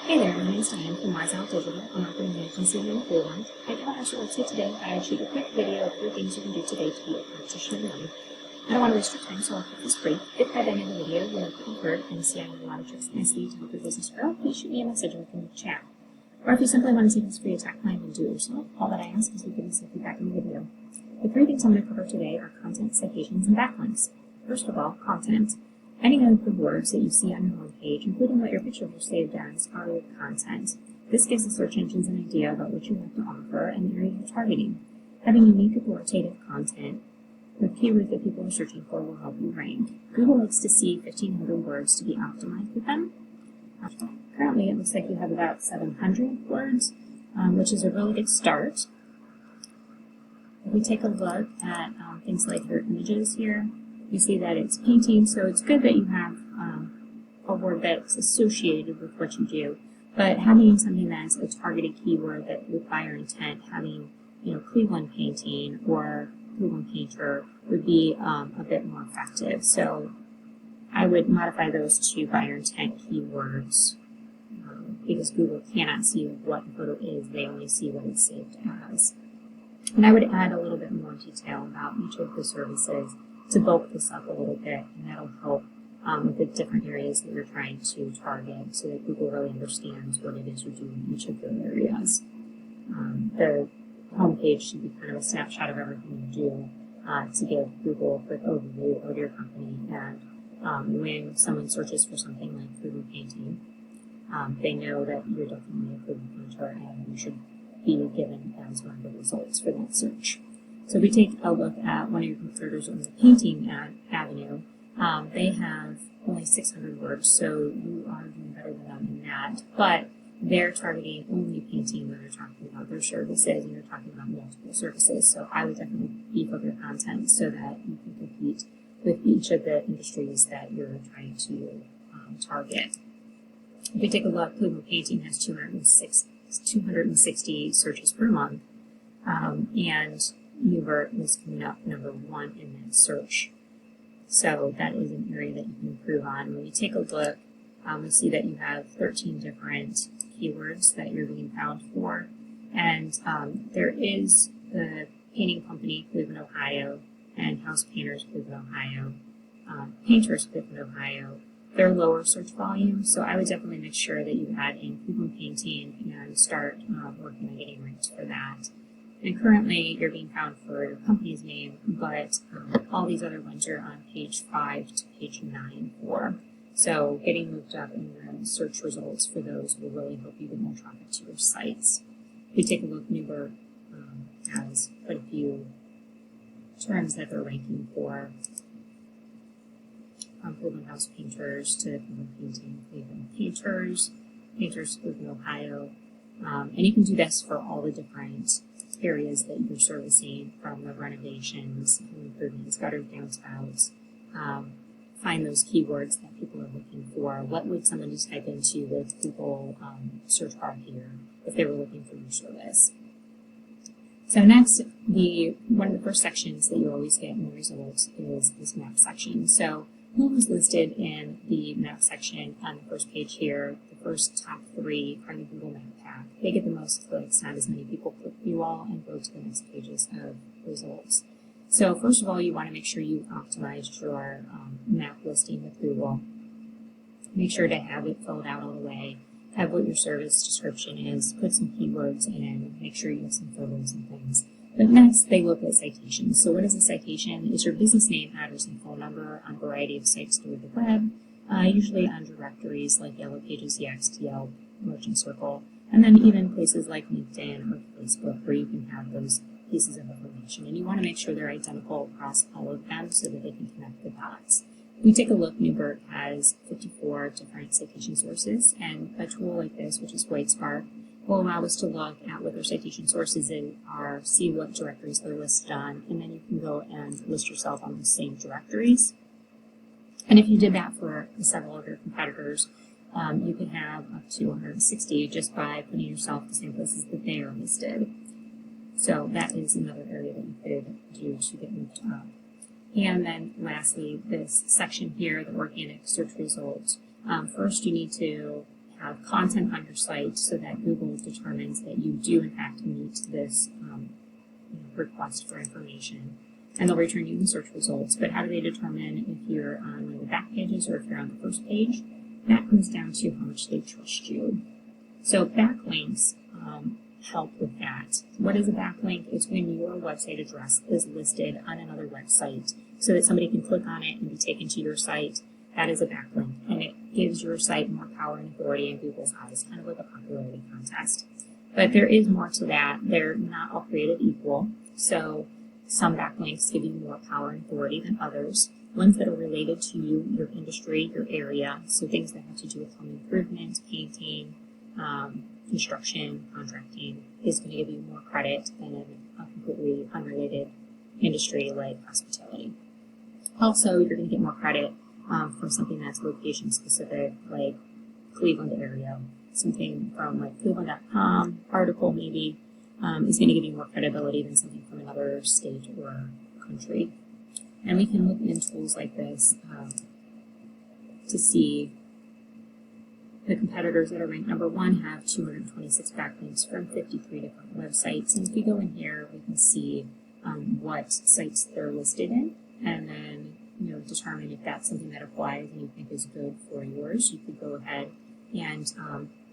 Hey there, my name is Diane from Wise Out Digital. I'm marketing an agency in Cleveland. I came across your website today. I shoot a quick video of 3 things you can do today to be a practitioner money. I don't want to waste your time, so I'll keep this brief. If by the end of the video you have comfort and see I have a lot of tricks and sleeve to help your business grow, please shoot me a message and we can chat. Or if you simply want to see this free attack plan and do it yourself, all that I ask is you give me some feedback in the video. The 3 things I'm going to cover today are content, citations, and backlinks. First of all, content. Any of the words that you see on your homepage, including what your pictures are saved as, are your content. This gives the search engines an idea about what you have to offer and the area you're targeting. Having unique, authoritative content with keywords that people are searching for will help you rank. Google likes to see 1,500 words to be optimized with them. Currently, it looks like you have about 700 words, which is a really good start. If we take a look at things like your images here, you see that it's painting, so it's good that you have a word that's associated with what you do. But having something that's a targeted keyword that with buyer intent, having Cleveland painting or Cleveland painter would be a bit more effective. So I would modify those to buyer intent keywords because Google cannot see what the photo is; they only see what it's saved as. And I would add a little bit more detail about each of the services to bulk this up a little bit, and that'll help with the different areas that you're trying to target so that Google really understands what it is you're doing in each of your areas. The homepage should be kind of a snapshot of everything you do to give Google a quick overview of your company. And when someone searches for something like Cleveland painting, they know that you're definitely a Cleveland painter and you should be given as one of the results for that search. So if we take a look at one of your competitors on the painting avenue, they have only 600 words, so you are doing better than them in that. But they're targeting only painting when they're talking about their services, and you're talking about multiple services. So I would definitely beef up your content so that you can compete with each of the industries that you're trying to target. If we take a look, Cleveland painting has 260 searches per month, and Hubert is coming up number 1 in that search. So that is an area that you can improve on. When you take a look, we see that you have 13 different keywords that you're being found for. And there is the painting company, Cleveland, Ohio, and House Painters, Cleveland, Ohio, Painters, Cleveland, Ohio. They're lower search volume, so I would definitely make sure that you add in Cleveland painting and start working on getting ranked for that. And currently, you're being found for your company's name, but all these other ones are on page 5 to page 9 for. So getting moved up in the search results for those will really help you get more traffic to your sites. If you take a look, Newberg has quite a few terms that they're ranking for. Cleveland House Painters to Cleveland Painting, Cleveland Painters, Painters, Cleveland, Ohio. And you can do this for all the different areas that you're servicing, from the renovations, improvements, gutters, downspouts. Find those keywords that people are looking for. What would someone just type into the Google search bar here if they were looking for your service? So next, one of the first sections that you always get in the results is this map section. So who was listed in the map section on the first page here? The first top 3 are in the Google Map pack. They get the most clicks, not as many people click you all and go to the next pages of results. So first of all, you want to make sure you optimized your map listing with Google. Make sure to have it filled out all the way. Have what your service description is. Put some keywords in. Make sure you have some photos and things. But next, they look at citations. So what is a citation? It's your business name, address, and phone number on a variety of sites through the web, usually on directories like Yellow Pages, YXTL, Merchant Circle, and then even places like LinkedIn or Facebook where you can have those pieces of information. And you want to make sure they're identical across all of them so that they can connect the dots. If we take a look, Newberg has 54 different citation sources, and a tool like this, which is Spark, will allow us to look at what their citation sources are, see what directories they're listed on, and then you can go and list yourself on the same directories. And if you did that for several of your competitors, you could have up to 160 just by putting yourself in the same places that they are listed. So that is another area that you could do to get moved up. And then lastly, this section here, the organic search results. First, you need to have content on your site so that Google determines that you do in fact meet this request for information, and they'll return you the search results. But how do they determine if you're on one of the back pages or if you're on the first page? That comes down to how much they trust you. So backlinks help with that. What is a backlink? It's when your website address is listed on another website so that somebody can click on it and be taken to your site. That is a backlink, and it gives your site more power and authority in Google's eyes, kind of like a popularity contest. But there is more to that. They're not all created equal. So some backlinks give you more power and authority than others. Ones that are related to you, your industry, your area, so things that have to do with home improvement, painting, construction, contracting, is going to give you more credit than a completely unrelated industry like hospitality. Also, you're going to get more credit from something that's location specific, like Cleveland area. Something from like Cleveland.com article maybe is going to give you more credibility than something from another state or country. And we can look in tools like this to see the competitors that are ranked number one have 226 backlinks from 53 different websites. And if we go in here, we can see what sites they're listed in, and then determine if that's something that applies and you think is good for yours. You could go ahead and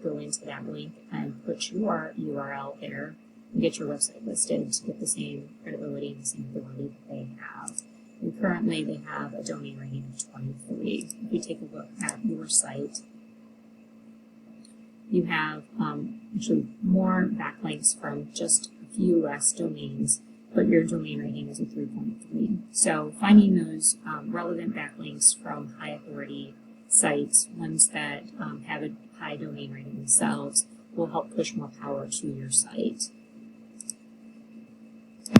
go into that link and put your URL there and get your website listed to get the same credibility and the same authority that they have. And currently they have a domain rating of 23. If you take a look at your site, you have actually more backlinks from just a few less domains, but your domain rating is a 3.3. So finding those relevant backlinks from high authority sites, ones that have a high domain rating themselves, will help push more power to your site.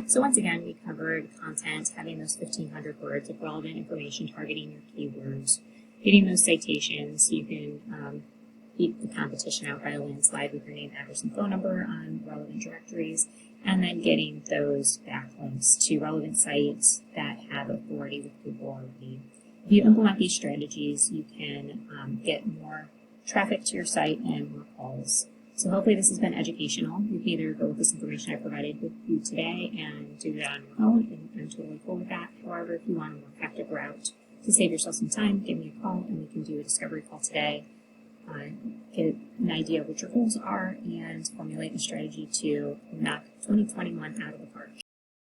So once again, we covered content, having those 1,500 words of relevant information, targeting your keywords, getting those citations so you can beat the competition out by a landslide with your name, address, and phone number on relevant directories, and then getting those backlinks to relevant sites that have authority with Google already. If you implement these strategies, you can get more traffic to your site and more calls. So hopefully this has been educational. You can either go with this information I provided with you today and do that on your own, and I'm totally cool with that. However, if you want a more effective route to save yourself some time, give me a call and we can do a discovery call today. Get an idea of what your goals are and formulate a strategy to knock 2021 out of the park.